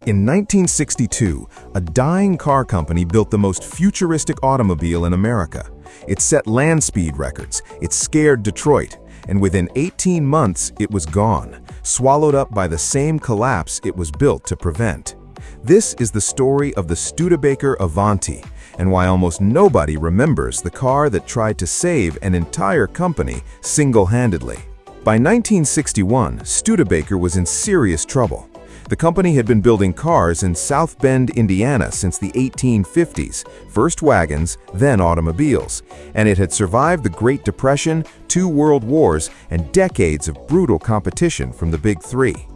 In 1962, a dying car company built the most futuristic automobile in America. It set land speed records, it scared Detroit, and within 18 months it was gone, swallowed up by the same collapse it was built to prevent. This is the story of the Studebaker Avanti, and why almost nobody remembers the car that tried to save an entire company single-handedly. By 1961, Studebaker was in serious trouble. The company had been building cars in South Bend, Indiana since the 1850s, first wagons, then automobiles, and it had survived the Great Depression, 2 world wars, and decades of brutal competition from the Big Three.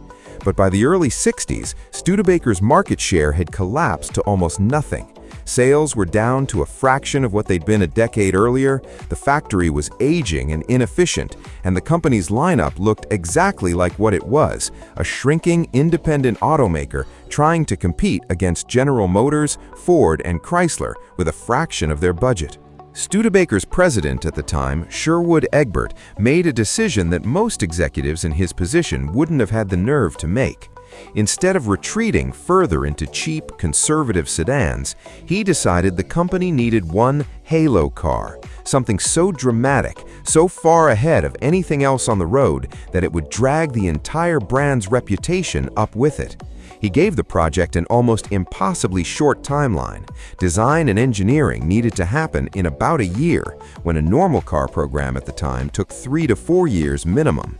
But by the early 60s, Studebaker's market share had collapsed to almost nothing. Sales were down to a fraction of what they'd been a decade earlier, the factory was aging and inefficient, and the company's lineup looked exactly like what it was, a shrinking independent automaker trying to compete against General Motors, Ford, and Chrysler with a fraction of their budget. Studebaker's president at the time, Sherwood Egbert, made a decision that most executives in his position wouldn't have had the nerve to make. Instead of retreating further into cheap, conservative sedans, he decided the company needed one halo car, something so dramatic, so far ahead of anything else on the road that it would drag the entire brand's reputation up with it. He gave the project an almost impossibly short timeline. Design and engineering needed to happen in about a year, when a normal car program at the time took 3 to 4 years minimum.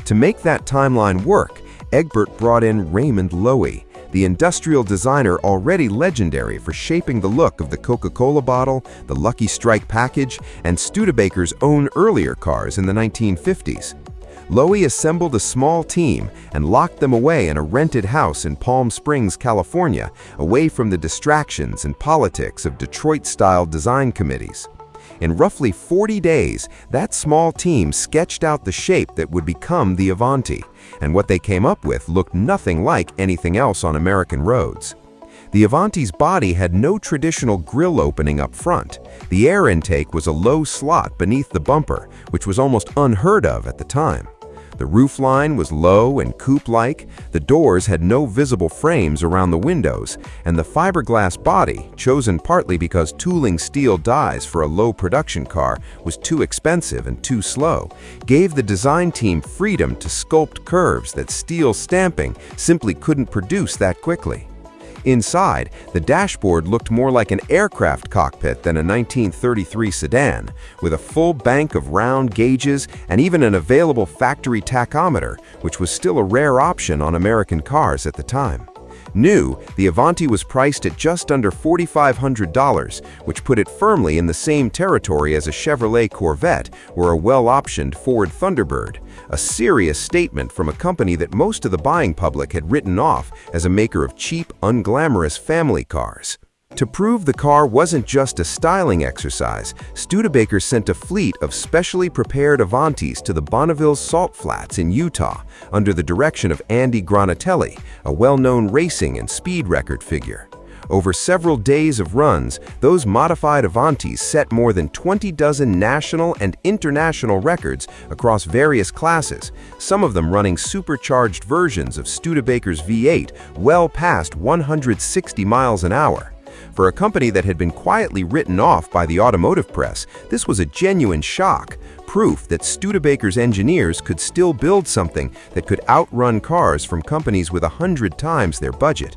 To make that timeline work, Egbert brought in Raymond Loewy, the industrial designer already legendary for shaping the look of the Coca-Cola bottle, the Lucky Strike package, and Studebaker's own earlier cars in the 1950s. Loewy assembled a small team and locked them away in a rented house in Palm Springs, California, away from the distractions and politics of Detroit-style design committees. In roughly 40 days, that small team sketched out the shape that would become the Avanti, and what they came up with looked nothing like anything else on American roads. The Avanti's body had no traditional grille opening up front. The air intake was a low slot beneath the bumper, which was almost unheard of at the time. The roofline was low and coupe-like, the doors had no visible frames around the windows, and the fiberglass body, chosen partly because tooling steel dies for a low production car was too expensive and too slow, gave the design team freedom to sculpt curves that steel stamping simply couldn't produce that quickly. Inside, the dashboard looked more like an aircraft cockpit than a 1933 sedan, with a full bank of round gauges and even an available factory tachometer, which was still a rare option on American cars at the time. New, the Avanti was priced at just under $4,500, which put it firmly in the same territory as a Chevrolet Corvette or a well-optioned Ford Thunderbird, a serious statement from a company that most of the buying public had written off as a maker of cheap, unglamorous family cars. To prove the car wasn't just a styling exercise, Studebaker sent a fleet of specially prepared Avantis to the Bonneville salt flats in Utah under the direction of Andy Granatelli, a well-known racing and speed record figure. Over several days of runs, those modified Avantis set more than 20 dozen national and international records across various classes, some of them running supercharged versions of Studebaker's V8 well past 160 miles an hour. For a company that had been quietly written off by the automotive press, this was a genuine shock, proof that Studebaker's engineers could still build something that could outrun cars from companies with 100 times their budget.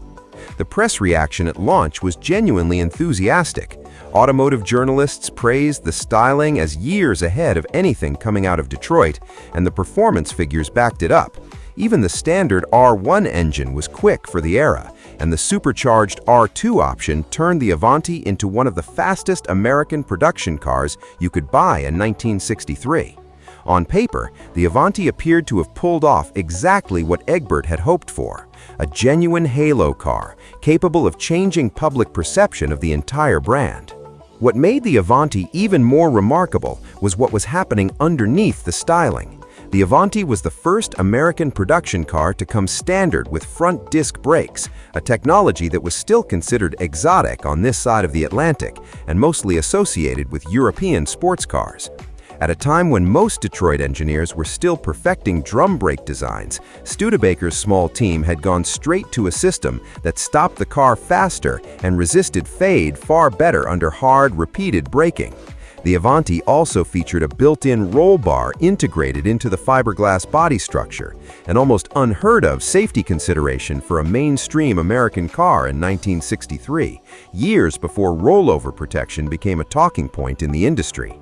The press reaction at launch was genuinely enthusiastic. Automotive journalists praised the styling as years ahead of anything coming out of Detroit, and the performance figures backed it up. Even the standard R1 engine was quick for the era, and the supercharged R2 option turned the Avanti into one of the fastest American production cars you could buy in 1963. On paper, the Avanti appeared to have pulled off exactly what Egbert had hoped for, a genuine halo car, capable of changing public perception of the entire brand. What made the Avanti even more remarkable was what was happening underneath the styling. The Avanti was the first American production car to come standard with front disc brakes, a technology that was still considered exotic on this side of the Atlantic and mostly associated with European sports cars. At a time when most Detroit engineers were still perfecting drum brake designs, Studebaker's small team had gone straight to a system that stopped the car faster and resisted fade far better under hard, repeated braking. The Avanti also featured a built-in roll bar integrated into the fiberglass body structure, an almost unheard-of safety consideration for a mainstream American car in 1963, years before rollover protection became a talking point in the industry.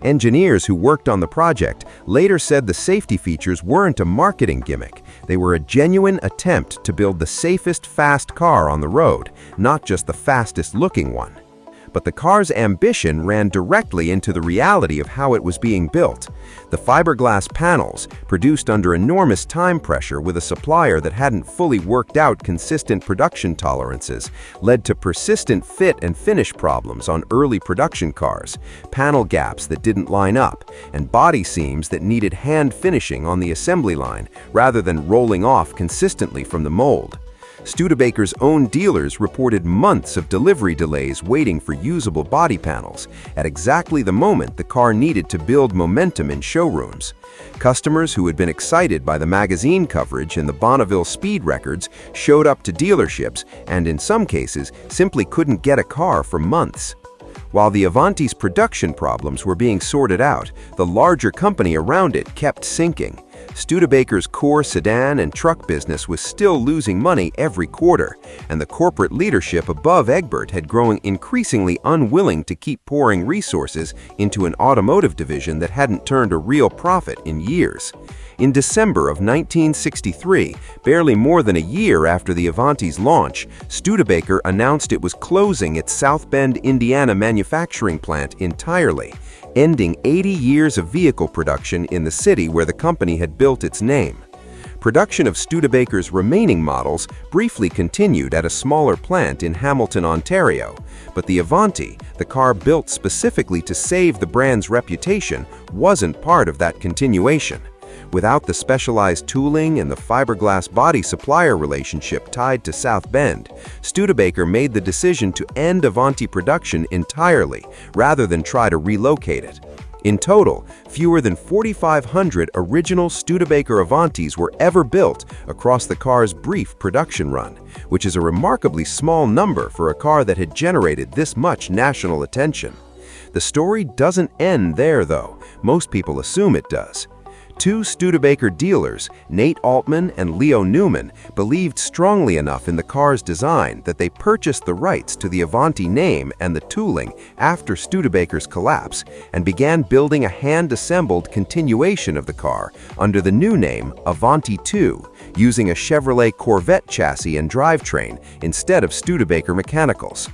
Engineers who worked on the project later said the safety features weren't a marketing gimmick. They were a genuine attempt to build the safest fast car on the road, not just the fastest-looking one. But the car's ambition ran directly into the reality of how it was being built. The fiberglass panels, produced under enormous time pressure with a supplier that hadn't fully worked out consistent production tolerances, led to persistent fit and finish problems on early production cars, panel gaps that didn't line up, and body seams that needed hand finishing on the assembly line rather than rolling off consistently from the mold. Studebaker's own dealers reported months of delivery delays waiting for usable body panels, at exactly the moment the car needed to build momentum in showrooms. Customers who had been excited by the magazine coverage and the Bonneville speed records showed up to dealerships and, in some cases, simply couldn't get a car for months. While the Avanti's production problems were being sorted out, the larger company around it kept sinking. Studebaker's core sedan and truck business was still losing money every quarter, and the corporate leadership above Egbert had grown increasingly unwilling to keep pouring resources into an automotive division that hadn't turned a real profit in years. In December of 1963, barely more than a year after the Avanti's launch, Studebaker announced it was closing its South Bend, Indiana manufacturing plant entirely, ending 80 years of vehicle production in the city where the company had built its name. Production of Studebaker's remaining models briefly continued at a smaller plant in Hamilton, Ontario, but the Avanti, the car built specifically to save the brand's reputation, wasn't part of that continuation. Without the specialized tooling and the fiberglass body supplier relationship tied to South Bend, Studebaker made the decision to end Avanti production entirely rather than try to relocate it. In total, fewer than 4,500 original Studebaker Avantis were ever built across the car's brief production run, which is a remarkably small number for a car that had generated this much national attention. The story doesn't end there, though. Most people assume it does. Two Studebaker dealers, Nate Altman and Leo Newman, believed strongly enough in the car's design that they purchased the rights to the Avanti name and the tooling after Studebaker's collapse and began building a hand-assembled continuation of the car under the new name Avanti II, using a Chevrolet Corvette chassis and drivetrain instead of Studebaker mechanicals.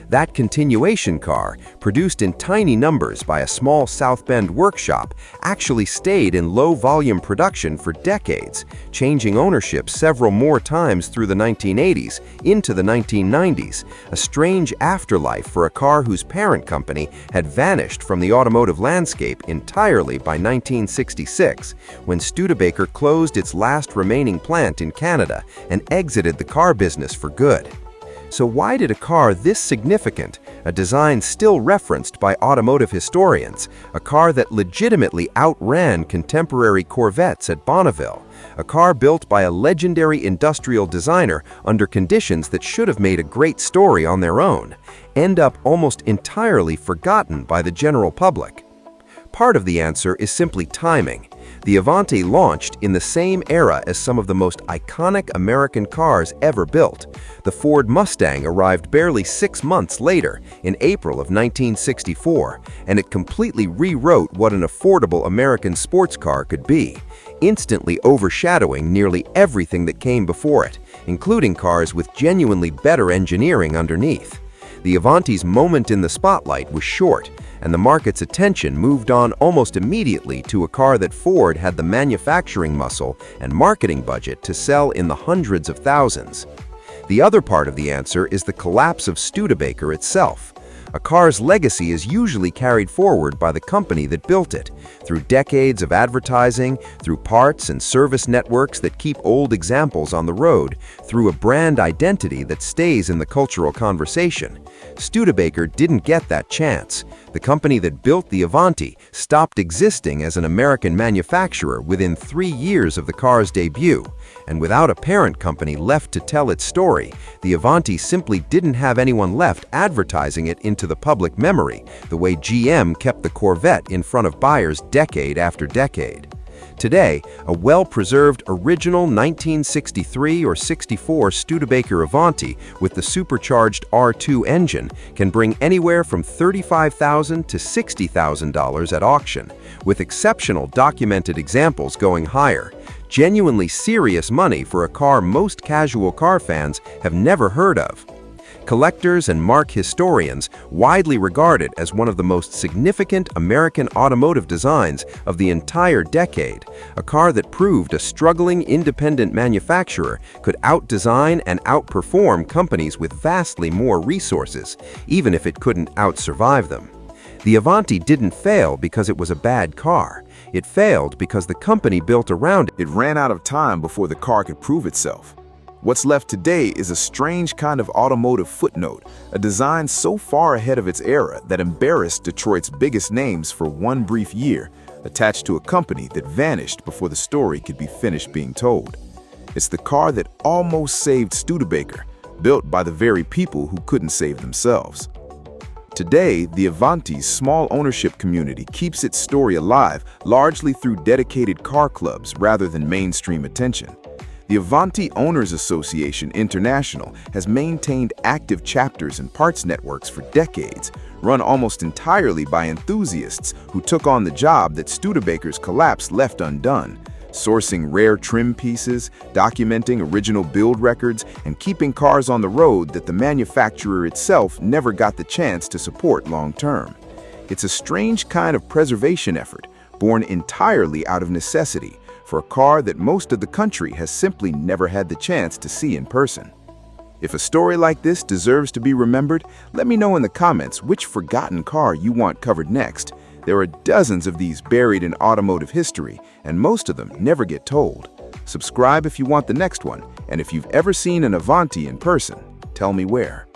That continuation car, produced in tiny numbers by a small South Bend workshop, actually stayed in low-volume production for decades, changing ownership several more times through the 1980s into the 1990s, a strange afterlife for a car whose parent company had vanished from the automotive landscape entirely by 1966, when Studebaker closed its last remaining plant in Canada and exited the car business for good. So why did a car this significant, a design still referenced by automotive historians, a car that legitimately outran contemporary Corvettes at Bonneville, a car built by a legendary industrial designer under conditions that should have made a great story on their own, end up almost entirely forgotten by the general public? Part of the answer is simply timing. The Avanti launched in the same era as some of the most iconic American cars ever built. The Ford Mustang arrived barely 6 months later, in April of 1964, and it completely rewrote what an affordable American sports car could be, instantly overshadowing nearly everything that came before it, including cars with genuinely better engineering underneath. The Avanti's moment in the spotlight was short, and the market's attention moved on almost immediately to a car that Ford had the manufacturing muscle and marketing budget to sell in the hundreds of thousands. The other part of the answer is the collapse of Studebaker itself. A car's legacy is usually carried forward by the company that built it, through decades of advertising, through parts and service networks that keep old examples on the road, through a brand identity that stays in the cultural conversation. Studebaker didn't get that chance. The company that built the Avanti stopped existing as an American manufacturer within 3 years of the car's debut, and without a parent company left to tell its story, the Avanti simply didn't have anyone left advertising it into the public memory, the way GM kept the Corvette in front of buyers decade after decade. Today, a well-preserved original 1963 or 64 Studebaker Avanti with the supercharged R2 engine can bring anywhere from $35,000 to $60,000 at auction, with exceptional documented examples going higher. Genuinely serious money for a car most casual car fans have never heard of. Collectors and marque historians widely regard it as one of the most significant American automotive designs of the entire decade, a car that proved a struggling independent manufacturer could outdesign and outperform companies with vastly more resources, even if it couldn't outsurvive them. The Avanti didn't fail because it was a bad car. It failed because the company built around it. It ran out of time before the car could prove itself. What's left today is a strange kind of automotive footnote, a design so far ahead of its era that embarrassed Detroit's biggest names for one brief year, attached to a company that vanished before the story could be finished being told. It's the car that almost saved Studebaker, built by the very people who couldn't save themselves. Today, the Avanti's small ownership community keeps its story alive largely through dedicated car clubs rather than mainstream attention. The Avanti Owners Association International has maintained active chapters and parts networks for decades, run almost entirely by enthusiasts who took on the job that Studebaker's collapse left undone, sourcing rare trim pieces, documenting original build records, and keeping cars on the road that the manufacturer itself never got the chance to support long-term. It's a strange kind of preservation effort, born entirely out of necessity, for a car that most of the country has simply never had the chance to see in person. If a story like this deserves to be remembered, let me know in the comments which forgotten car you want covered next. There are dozens of these buried in automotive history, and most of them never get told. Subscribe if you want the next one, and if you've ever seen an Avanti in person, tell me where.